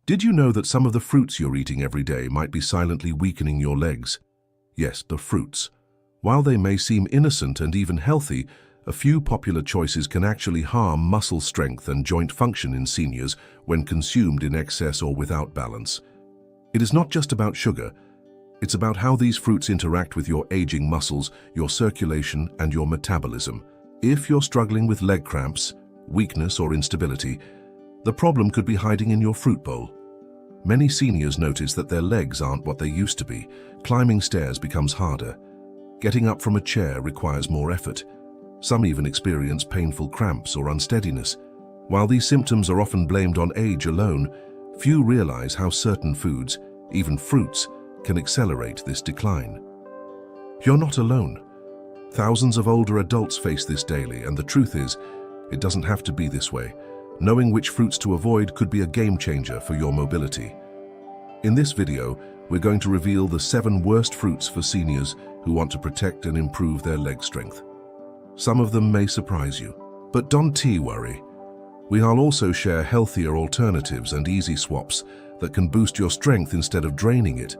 Did you know that some of the fruits you're eating every day might be silently weakening your legs? Yes, the fruits. While they may seem innocent and even healthy, a few popular choices can actually harm muscle strength and joint function in seniors when consumed in excess or without balance. It is not just about sugar. It's about how these fruits interact with your aging muscles, your circulation, and your metabolism. If you're struggling with leg cramps, weakness, or instability, the problem could be hiding in your fruit bowl. Many seniors notice that their legs aren't what they used to be. Climbing stairs becomes harder. Getting up from a chair requires more effort. Some even experience painful cramps or unsteadiness. While these symptoms are often blamed on age alone, few realize how certain foods, even fruits, can accelerate this decline. You're not alone. Thousands of older adults face this daily, and the truth is, it doesn't have to be this way. Knowing which fruits to avoid could be a game changer for your mobility. In this video, we're going to reveal the 7 worst fruits for seniors who want to protect and improve their leg strength. Some of them may surprise you, but don't worry. We'll also share healthier alternatives and easy swaps that can boost your strength instead of draining it.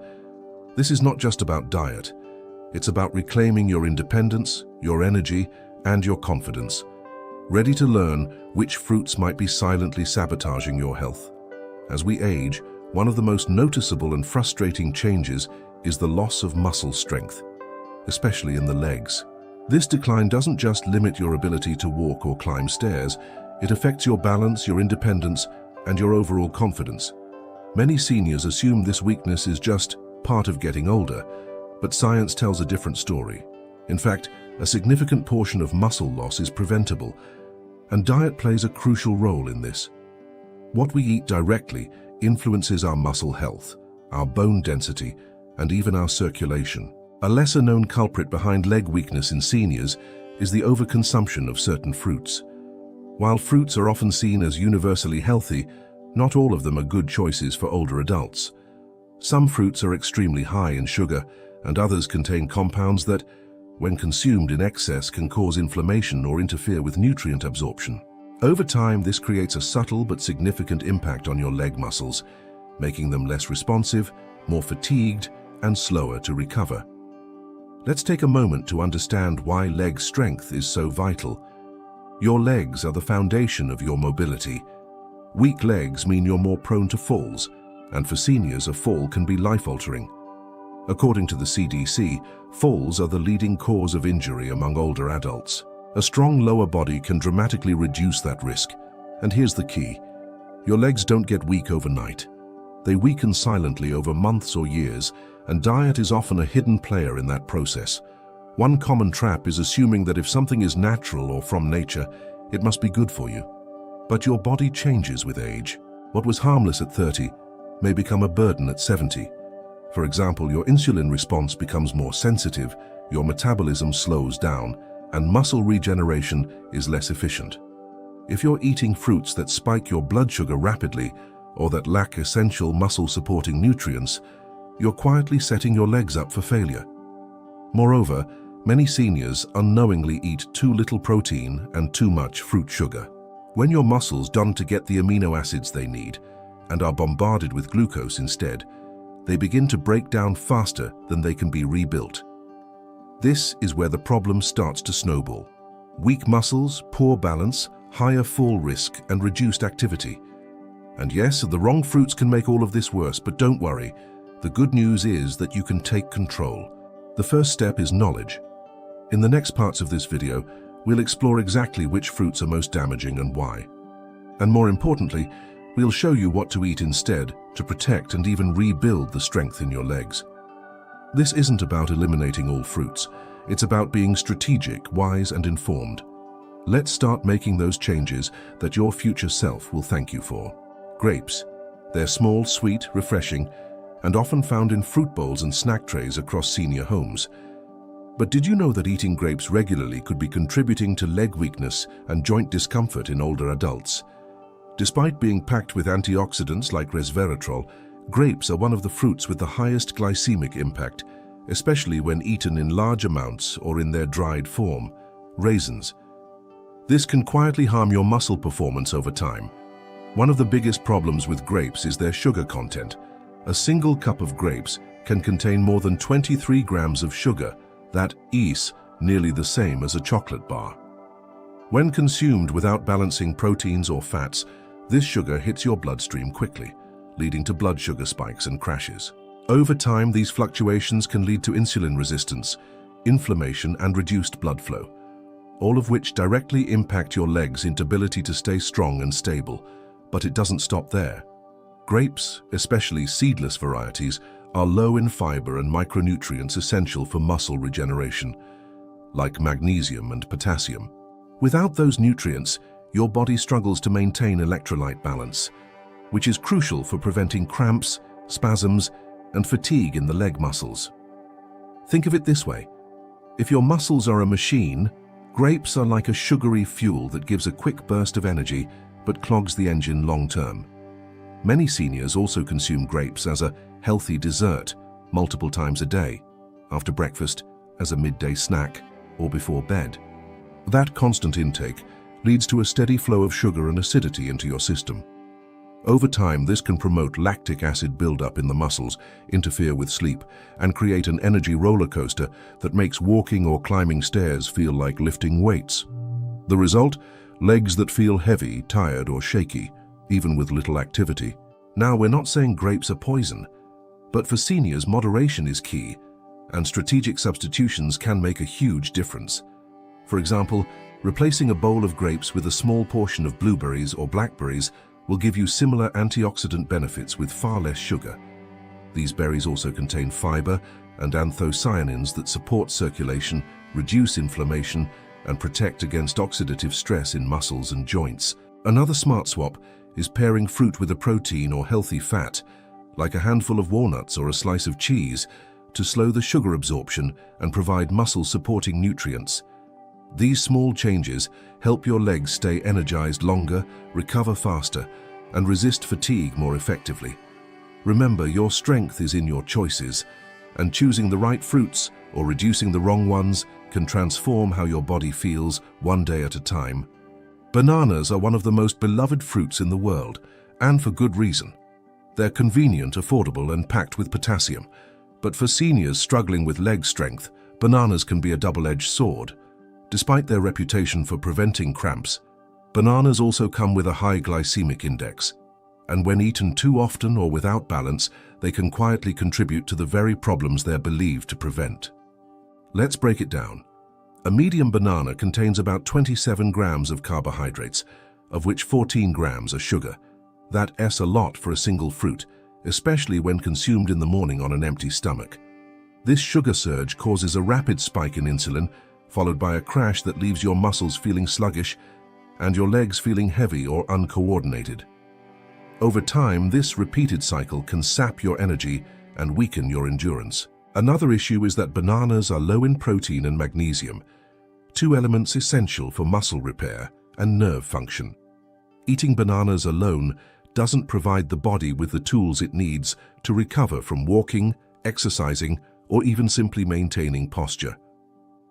This is not just about diet. It's about reclaiming your independence, your energy, and your confidence. Ready to learn which fruits might be silently sabotaging your health? As we age, one of the most noticeable and frustrating changes is the loss of muscle strength, especially in the legs. This decline doesn't just limit your ability to walk or climb stairs, it affects your balance, your independence, and your overall confidence. Many seniors assume this weakness is just part of getting older, but science tells a different story. In fact, a significant portion of muscle loss is preventable, and diet plays a crucial role in this. What we eat directly influences our muscle health, our bone density, and even our circulation. A lesser-known culprit behind leg weakness in seniors is the overconsumption of certain fruits. While fruits are often seen as universally healthy, not all of them are good choices for older adults. Some fruits are extremely high in sugar, and others contain compounds that, when consumed in excess, can cause inflammation or interfere with nutrient absorption. Over time, this creates a subtle but significant impact on your leg muscles, making them less responsive, more fatigued, and slower to recover. Let's take a moment to understand why leg strength is so vital. Your legs are the foundation of your mobility. Weak legs mean you're more prone to falls, and for seniors, a fall can be life-altering. According to the CDC, falls are the leading cause of injury among older adults. A strong lower body can dramatically reduce that risk. And here's the key. Your legs don't get weak overnight. They weaken silently over months or years, and diet is often a hidden player in that process. One common trap is assuming that if something is natural or from nature, it must be good for you. But your body changes with age. What was harmless at 30 may become a burden at 70. For example, your insulin response becomes more sensitive, your metabolism slows down, and muscle regeneration is less efficient. If you're eating fruits that spike your blood sugar rapidly or that lack essential muscle-supporting nutrients, you're quietly setting your legs up for failure. Moreover, many seniors unknowingly eat too little protein and too much fruit sugar. When your muscles don't get the amino acids they need and are bombarded with glucose instead, they begin to break down faster than they can be rebuilt. This is where the problem starts to snowball. Weak muscles, poor balance, higher fall risk, and reduced activity. And yes, the wrong fruits can make all of this worse, but don't worry. The good news is that you can take control. The first step is knowledge. In the next parts of this video, we'll explore exactly which fruits are most damaging and why. And more importantly, we'll show you what to eat instead to protect and even rebuild the strength in your legs. This isn't about eliminating all fruits. It's about being strategic, wise, and informed. Let's start making those changes that your future self will thank you for. Grapes. They're small, sweet, refreshing, and often found in fruit bowls and snack trays across senior homes. But did you know that eating grapes regularly could be contributing to leg weakness and joint discomfort in older adults? Despite being packed with antioxidants like resveratrol, grapes are one of the fruits with the highest glycemic impact, especially when eaten in large amounts or in their dried form, raisins. This can quietly harm your muscle performance over time. One of the biggest problems with grapes is their sugar content. A single cup of grapes can contain more than 23 grams of sugar. That is nearly the same as a chocolate bar. When consumed without balancing proteins or fats, this sugar hits your bloodstream quickly, leading to blood sugar spikes and crashes. Over time, these fluctuations can lead to insulin resistance, inflammation, and reduced blood flow, all of which directly impact your legs' ability to stay strong and stable. But it doesn't stop there. Grapes, especially seedless varieties, are low in fiber and micronutrients essential for muscle regeneration, like magnesium and potassium. Without those nutrients, your body struggles to maintain electrolyte balance, which is crucial for preventing cramps, spasms, and fatigue in the leg muscles. Think of it this way. If your muscles are a machine, grapes are like a sugary fuel that gives a quick burst of energy but clogs the engine long-term. Many seniors also consume grapes as a healthy dessert multiple times a day, after breakfast, as a midday snack, or before bed. That constant intake leads to a steady flow of sugar and acidity into your system. Over time, this can promote lactic acid buildup in the muscles, interfere with sleep, and create an energy roller coaster that makes walking or climbing stairs feel like lifting weights. The result? Legs that feel heavy, tired, or shaky, even with little activity. Now, we're not saying grapes are poison, but for seniors, moderation is key, and strategic substitutions can make a huge difference. For example, replacing a bowl of grapes with a small portion of blueberries or blackberries will give you similar antioxidant benefits with far less sugar. These berries also contain fiber and anthocyanins that support circulation, reduce inflammation, and protect against oxidative stress in muscles and joints. Another smart swap is pairing fruit with a protein or healthy fat, like a handful of walnuts or a slice of cheese, to slow the sugar absorption and provide muscle-supporting nutrients. These small changes help your legs stay energized longer, recover faster, and resist fatigue more effectively. Remember, your strength is in your choices, and choosing the right fruits or reducing the wrong ones can transform how your body feels one day at a time. Bananas are one of the most beloved fruits in the world, and for good reason. They're convenient, affordable, and packed with potassium. But for seniors struggling with leg strength, bananas can be a double-edged sword. Despite their reputation for preventing cramps, bananas also come with a high glycemic index, and when eaten too often or without balance, they can quietly contribute to the very problems they're believed to prevent. Let's break it down. A medium banana contains about 27 grams of carbohydrates, of which 14 grams are sugar. That's a lot for a single fruit, especially when consumed in the morning on an empty stomach. This sugar surge causes a rapid spike in insulin, followed by a crash that leaves your muscles feeling sluggish and your legs feeling heavy or uncoordinated. Over time, this repeated cycle can sap your energy and weaken your endurance. Another issue is that bananas are low in protein and magnesium, two elements essential for muscle repair and nerve function. Eating bananas alone doesn't provide the body with the tools it needs to recover from walking, exercising, or even simply maintaining posture.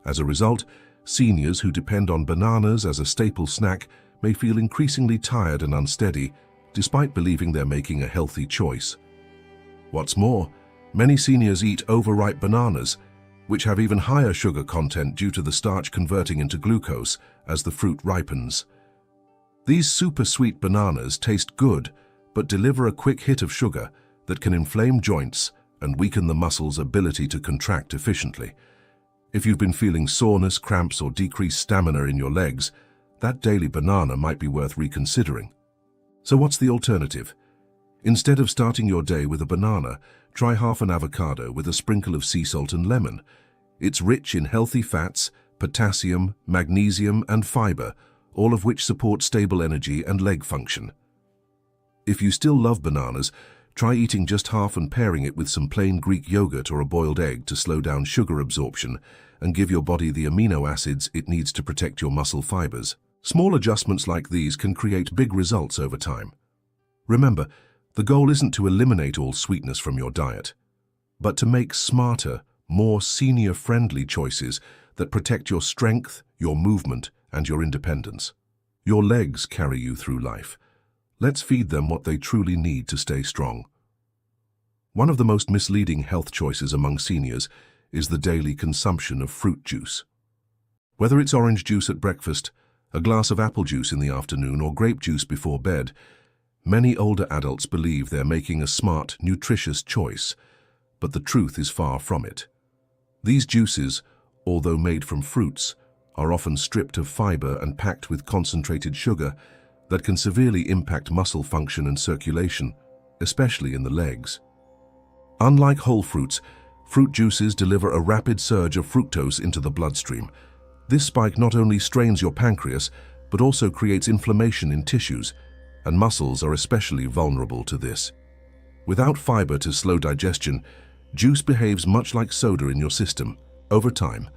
As a result, seniors who depend on bananas as a staple snack may feel increasingly tired and unsteady, despite believing they're making a healthy choice. What's more, many seniors eat overripe bananas, which have even higher sugar content due to the starch converting into glucose as the fruit ripens. These super sweet bananas taste good, but deliver a quick hit of sugar that can inflame joints and weaken the muscle's ability to contract efficiently. If you've been feeling soreness, cramps, or decreased stamina in your legs, that daily banana might be worth reconsidering. So what's the alternative? Instead of starting your day with a banana, try half an avocado with a sprinkle of sea salt and lemon. It's rich in healthy fats, potassium, magnesium, and fiber, all of which support stable energy and leg function. If you still love bananas, try eating just half and pairing it with some plain Greek yogurt or a boiled egg to slow down sugar absorption and give your body the amino acids it needs to protect your muscle fibers. Small adjustments like these can create big results over time. Remember, the goal isn't to eliminate all sweetness from your diet, but to make smarter, more senior-friendly choices that protect your strength, your movement, and your independence. Your legs carry you through life, Let's feed them what they truly need to stay strong. One of the most misleading health choices among seniors is the daily consumption of fruit juice. Whether it's orange juice at breakfast, a glass of apple juice in the afternoon, or grape juice before bed, many older adults believe they're making a smart, nutritious choice, but the truth is far from it. These juices, although made from fruits, are often stripped of fiber and packed with concentrated sugar that can severely impact muscle function and circulation, especially in the legs. Unlike whole fruits, fruit juices deliver a rapid surge of fructose into the bloodstream. This spike not only strains your pancreas, but also creates inflammation in tissues, and muscles are especially vulnerable to this. Without fiber to slow digestion, juice behaves much like soda in your system. Over time,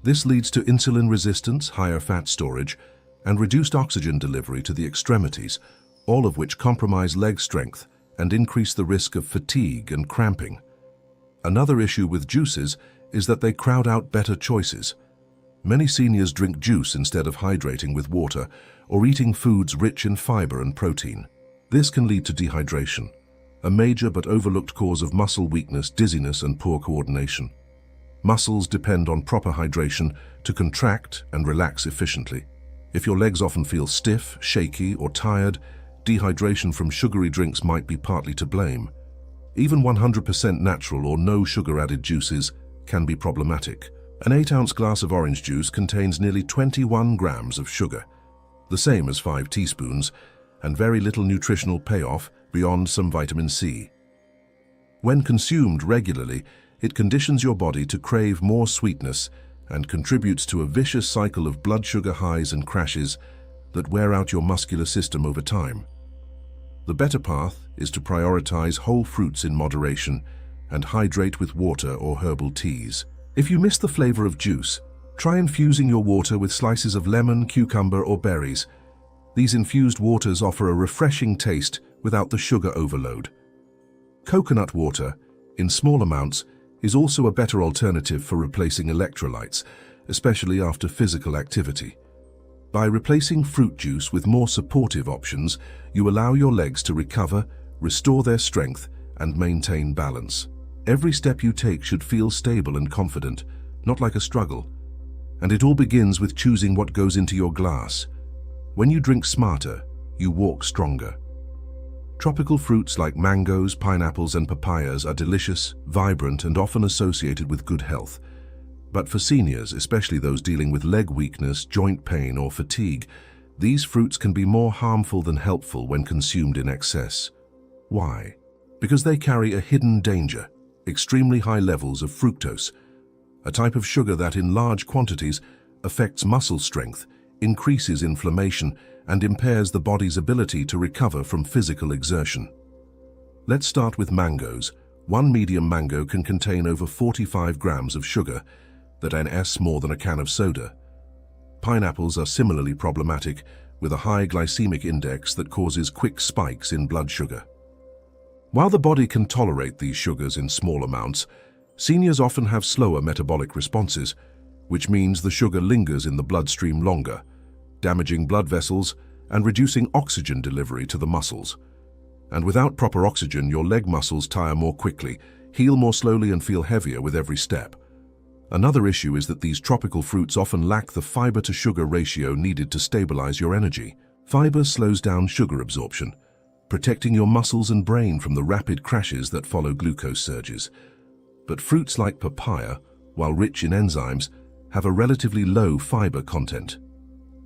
this leads to insulin resistance, higher fat storage, and reduced oxygen delivery to the extremities, all of which compromise leg strength and increase the risk of fatigue and cramping. Another issue with juices is that they crowd out better choices. Many seniors drink juice instead of hydrating with water or eating foods rich in fiber and protein. This can lead to dehydration, a major but overlooked cause of muscle weakness, dizziness, and poor coordination. Muscles depend on proper hydration to contract and relax efficiently. If your legs often feel stiff, shaky, or tired, dehydration from sugary drinks might be partly to blame. Even 100% natural or no sugar-added juices can be problematic. An 8-ounce glass of orange juice contains nearly 21 grams of sugar, the same as 5 teaspoons, and very little nutritional payoff beyond some vitamin C. When consumed regularly, it conditions your body to crave more sweetness and contributes to a vicious cycle of blood sugar highs and crashes that wear out your muscular system over time. The better path is to prioritize whole fruits in moderation and hydrate with water or herbal teas. If you miss the flavor of juice, try infusing your water with slices of lemon, cucumber, or berries. These infused waters offer a refreshing taste without the sugar overload. Coconut water, in small amounts, is also a better alternative for replacing electrolytes, especially after physical activity. By replacing fruit juice with more supportive options, you allow your legs to recover, restore their strength, and maintain balance. Every step you take should feel stable and confident, not like a struggle. And it all begins with choosing what goes into your glass. When you drink smarter, you walk stronger. Tropical fruits like mangoes, pineapples, and papayas are delicious, vibrant, and often associated with good health. But for seniors, especially those dealing with leg weakness, joint pain, or fatigue, these fruits can be more harmful than helpful when consumed in excess. Why? Because they carry a hidden danger: extremely high levels of fructose, a type of sugar that in large quantities affects muscle strength, increases inflammation, and impairs the body's ability to recover from physical exertion. Let's start with mangoes. One medium mango can contain over 45 grams of sugar, that's more than a can of soda. Pineapples are similarly problematic, with a high glycemic index that causes quick spikes in blood sugar. While the body can tolerate these sugars in small amounts, seniors often have slower metabolic responses, which means the sugar lingers in the bloodstream longer, damaging blood vessels and reducing oxygen delivery to the muscles. And without proper oxygen, your leg muscles tire more quickly, heal more slowly, and feel heavier with every step. Another issue is that these tropical fruits often lack the fiber-to-sugar ratio needed to stabilize your energy. Fiber slows down sugar absorption, protecting your muscles and brain from the rapid crashes that follow glucose surges. But fruits like papaya, while rich in enzymes, have a relatively low fiber content.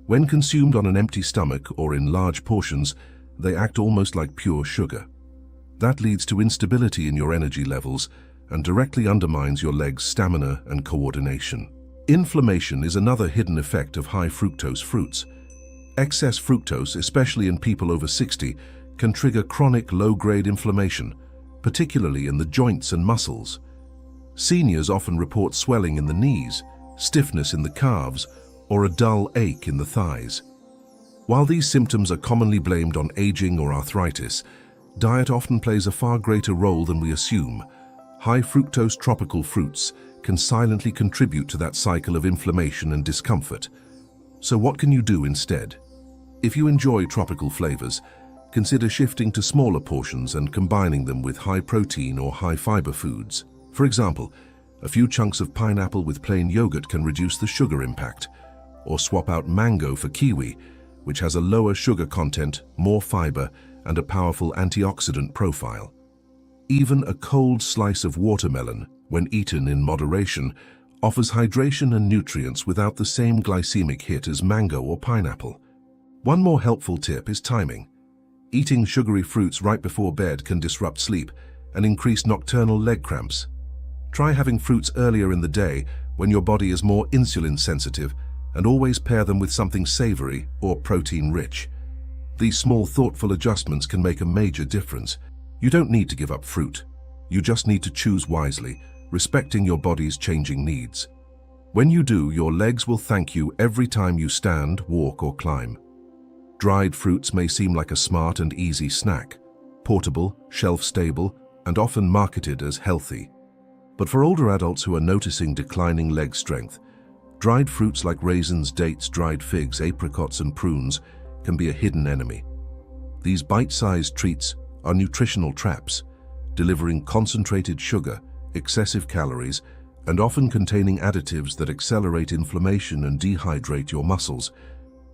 When consumed on an empty stomach or in large portions, they act almost like pure sugar. That leads to instability in your energy levels and directly undermines your legs' stamina and coordination. Inflammation is another hidden effect of high fructose fruits. Excess fructose, especially in people over 60, can trigger chronic low-grade inflammation, particularly in the joints and muscles. Seniors often report swelling in the knees, stiffness in the calves, or a dull ache in the thighs. While these symptoms are commonly blamed on aging or arthritis, diet often plays a far greater role than we assume. High fructose tropical fruits can silently contribute to that cycle of inflammation and discomfort. So what can you do instead? If you enjoy tropical flavors, consider shifting to smaller portions and combining them with high-protein or high-fiber foods. For example, a few chunks of pineapple with plain yogurt can reduce the sugar impact, or swap out mango for kiwi, which has a lower sugar content, more fiber, and a powerful antioxidant profile. Even a cold slice of watermelon, when eaten in moderation, offers hydration and nutrients without the same glycemic hit as mango or pineapple. One more helpful tip is timing. Eating sugary fruits right before bed can disrupt sleep and increase nocturnal leg cramps. Try having fruits earlier in the day when your body is more insulin sensitive, and always pair them with something savory or protein-rich. These small, thoughtful adjustments can make a major difference. You don't need to give up fruit. You just need to choose wisely, respecting your body's changing needs. When you do, your legs will thank you every time you stand, walk, or climb. Dried fruits may seem like a smart and easy snack, portable, shelf-stable, and often marketed as healthy. But for older adults who are noticing declining leg strength, dried fruits like raisins, dates, dried figs, apricots, and prunes can be a hidden enemy. These bite-sized treats are nutritional traps, delivering concentrated sugar, excessive calories, and often containing additives that accelerate inflammation and dehydrate your muscles,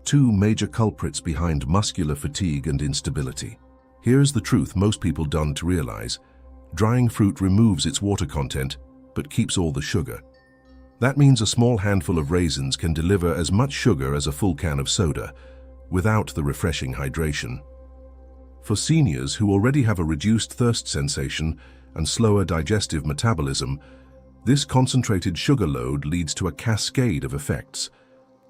two major culprits behind muscular fatigue and instability. Here's the truth most people don't realize. Drying fruit removes its water content, but keeps all the sugar. That means a small handful of raisins can deliver as much sugar as a full can of soda, without the refreshing hydration. For seniors who already have a reduced thirst sensation and slower digestive metabolism, this concentrated sugar load leads to a cascade of effects: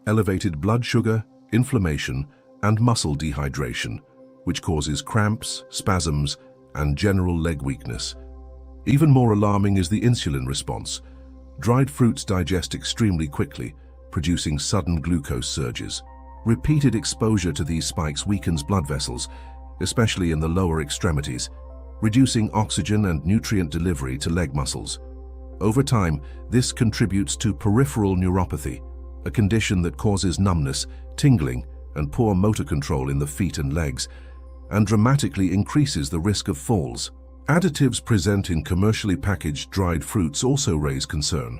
elevated blood sugar, inflammation, and muscle dehydration, which causes cramps, spasms, and general leg weakness. Even more alarming is the insulin response. Dried fruits digest extremely quickly, producing sudden glucose surges. Repeated exposure to these spikes weakens blood vessels, especially in the lower extremities, reducing oxygen and nutrient delivery to leg muscles. Over time, this contributes to peripheral neuropathy, a condition that causes numbness, tingling, and poor motor control in the feet and legs, and dramatically increases the risk of falls. Additives present in commercially packaged dried fruits also raise concern.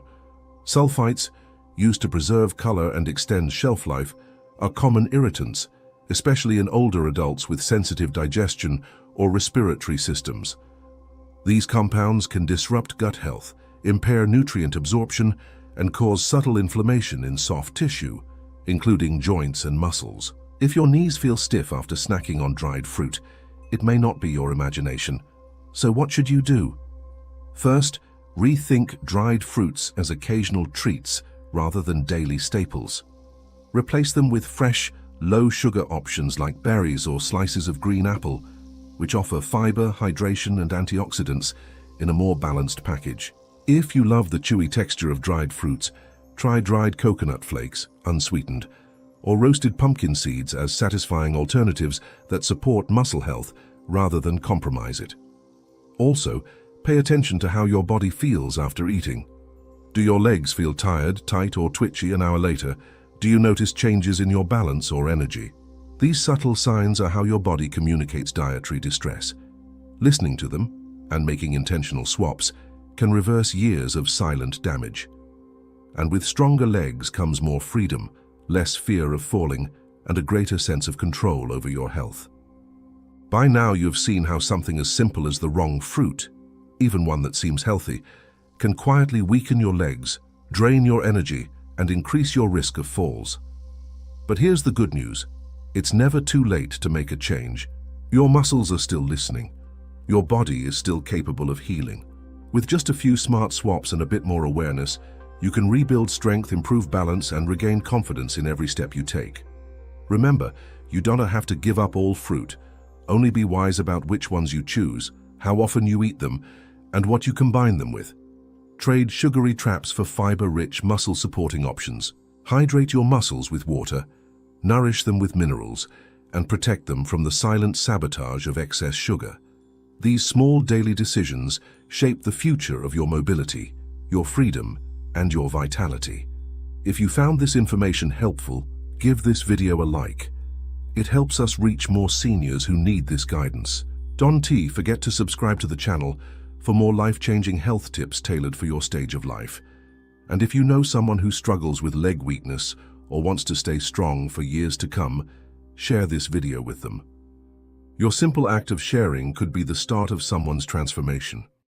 Sulfites, used to preserve color and extend shelf life, are common irritants, especially in older adults with sensitive digestion or respiratory systems. These compounds can disrupt gut health, impair nutrient absorption, and cause subtle inflammation in soft tissue, including joints and muscles. If your knees feel stiff after snacking on dried fruit, it may not be your imagination. So what should you do? First, rethink dried fruits as occasional treats rather than daily staples. Replace them with fresh, low-sugar options like berries or slices of green apple, which offer fiber, hydration, and antioxidants in a more balanced package. If you love the chewy texture of dried fruits, try dried coconut flakes, unsweetened, or roasted pumpkin seeds as satisfying alternatives that support muscle health rather than compromise it. Also, pay attention to how your body feels after eating. Do your legs feel tired, tight, or twitchy an hour later? Do you notice changes in your balance or energy? These subtle signs are how your body communicates dietary distress. Listening to them, and making intentional swaps, can reverse years of silent damage. And with stronger legs comes more freedom, less fear of falling, and a greater sense of control over your health. By now you've seen how something as simple as the wrong fruit, even one that seems healthy, can quietly weaken your legs, drain your energy, and increase your risk of falls. But here's the good news. It's never too late to make a change. Your muscles are still listening. Your body is still capable of healing. With just a few smart swaps and a bit more awareness, you can rebuild strength, improve balance, and regain confidence in every step you take. Remember, you don't have to give up all fruit. Only be wise about which ones you choose, how often you eat them, and what you combine them with. Trade sugary traps for fiber-rich, muscle-supporting options. Hydrate your muscles with water, nourish them with minerals, and protect them from the silent sabotage of excess sugar. These small daily decisions shape the future of your mobility, your freedom, and your vitality. If you found this information helpful, give this video a like. It helps us reach more seniors who need this guidance. Don't forget to subscribe to the channel for more life-changing health tips tailored for your stage of life. And if you know someone who struggles with leg weakness or wants to stay strong for years to come, share this video with them. Your simple act of sharing could be the start of someone's transformation.